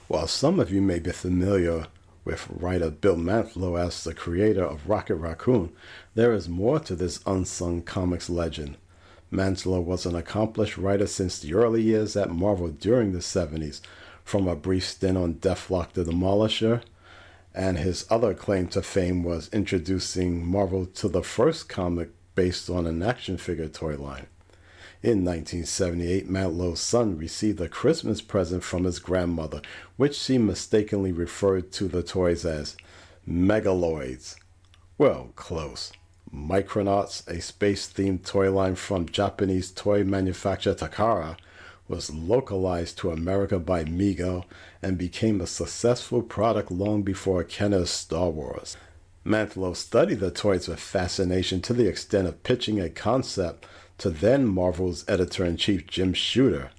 While some of you may be familiar with writer Bill Mantlo as the creator of Rocket Raccoon, there is more to this unsung comics legend. Mantlo was an accomplished writer since the early years at Marvel during the 70s, from a brief stint on Deathlock the Demolisher, and his other claim to fame was introducing Marvel to the first comic based on an action figure toy line. In 1978, Mantlo's son received a Christmas present from his grandmother, which she mistakenly referred to the toys as megaloids. Well, close. Micronauts, a space-themed toy line from Japanese toy manufacturer Takara, was localized to America by Mego and became a successful product long before Kenner's Star Wars. Mantlo studied the toys with fascination to the extent of pitching a concept to then Marvel's editor-in-chief Jim Shooter,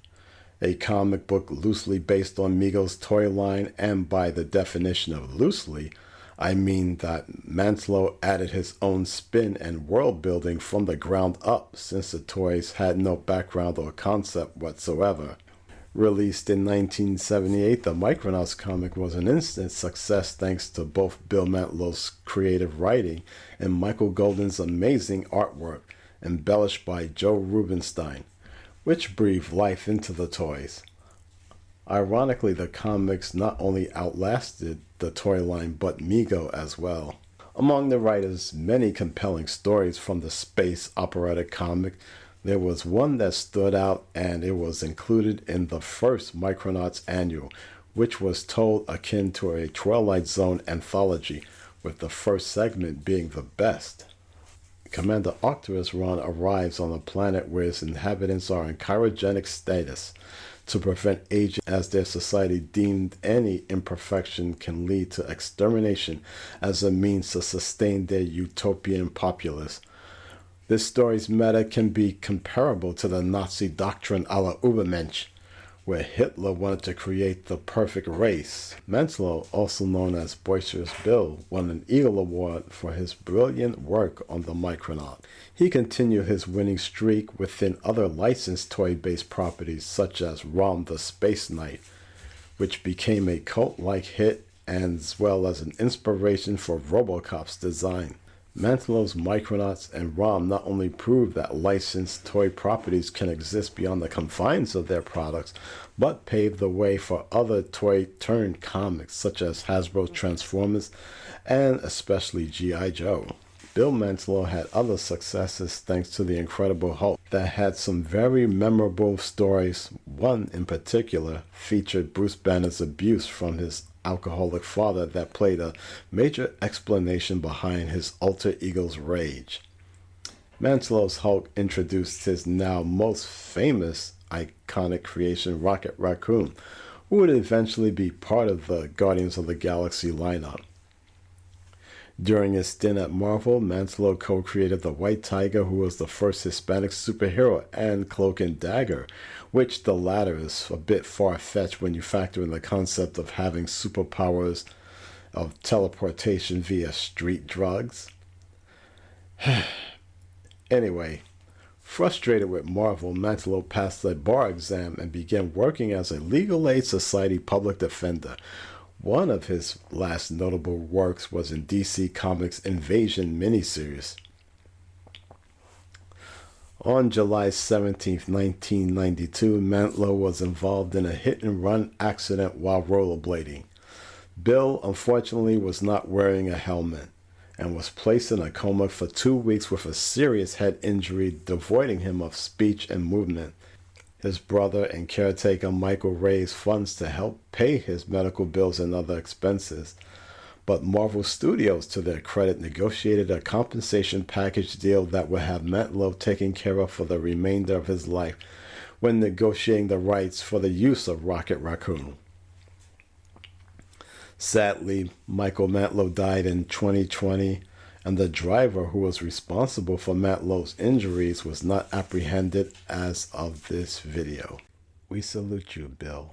a comic book loosely based on Mego's toy line, and by the definition of loosely, I mean that Mantlo added his own spin and world building from the ground up since the toys had no background or concept whatsoever. Released in 1978, the Micronauts comic was an instant success thanks to both Bill Mantlo's creative writing and Michael Golden's amazing artwork, embellished by Joe Rubinstein, which breathed life into the toys. Ironically, the comics not only outlasted the toy line but Mego as well. Among the writer's many compelling stories from the space operatic comic, there was one that stood out, and it was included in the first Micronauts annual, which was told akin to a Twilight Zone anthology, with the first segment being the best. Commander Octavius Ron arrives on a planet where its inhabitants are in cryogenic status to prevent aging, as their society deemed any imperfection can lead to extermination as a means to sustain their utopian populace. This story's meta can be comparable to the Nazi doctrine a la Übermensch, where Hitler wanted to create the perfect race. Mantlo, also known as Boisterous Bill, won an Eagle Award for his brilliant work on the Micronaut. He continued his winning streak within other licensed toy-based properties such as Rom the Space Knight, which became a cult-like hit as well as an inspiration for RoboCop's design. Mantlo's Micronauts and Rom not only proved that licensed toy properties can exist beyond the confines of their products, but paved the way for other toy-turned comics such as Hasbro's Transformers and especially G.I. Joe. Bill Mantlo had other successes thanks to the Incredible Hulk that had some very memorable stories. One in particular featured Bruce Banner's abuse from his alcoholic father that played a major explanation behind his alter ego's rage. Mantlo's Hulk introduced his now most famous iconic creation, Rocket Raccoon, who would eventually be part of the Guardians of the Galaxy lineup. During his stint at Marvel, Mantlo co-created the White Tiger, who was the first Hispanic superhero, and Cloak and Dagger, which the latter is a bit far-fetched when you factor in the concept of having superpowers of teleportation via street drugs. Anyway, frustrated with Marvel, Mantlo passed the bar exam and began working as a Legal Aid Society public defender. One of his last notable works was in DC Comics' Invasion miniseries. On July 17, 1992, Mantlo was involved in a hit-and-run accident while rollerblading. Bill, unfortunately, was not wearing a helmet and was placed in a coma for 2 weeks with a serious head injury, devoiding him of speech and movement. His brother and caretaker Michael raised funds to help pay his medical bills and other expenses, but Marvel Studios, to their credit, negotiated a compensation package deal that would have Mantlo taken care of for the remainder of his life when negotiating the rights for the use of Rocket Raccoon. Sadly, Michael Mantlo died in 2020, and the driver who was responsible for Mantlo's injuries was not apprehended as of this video. We salute you, Bill.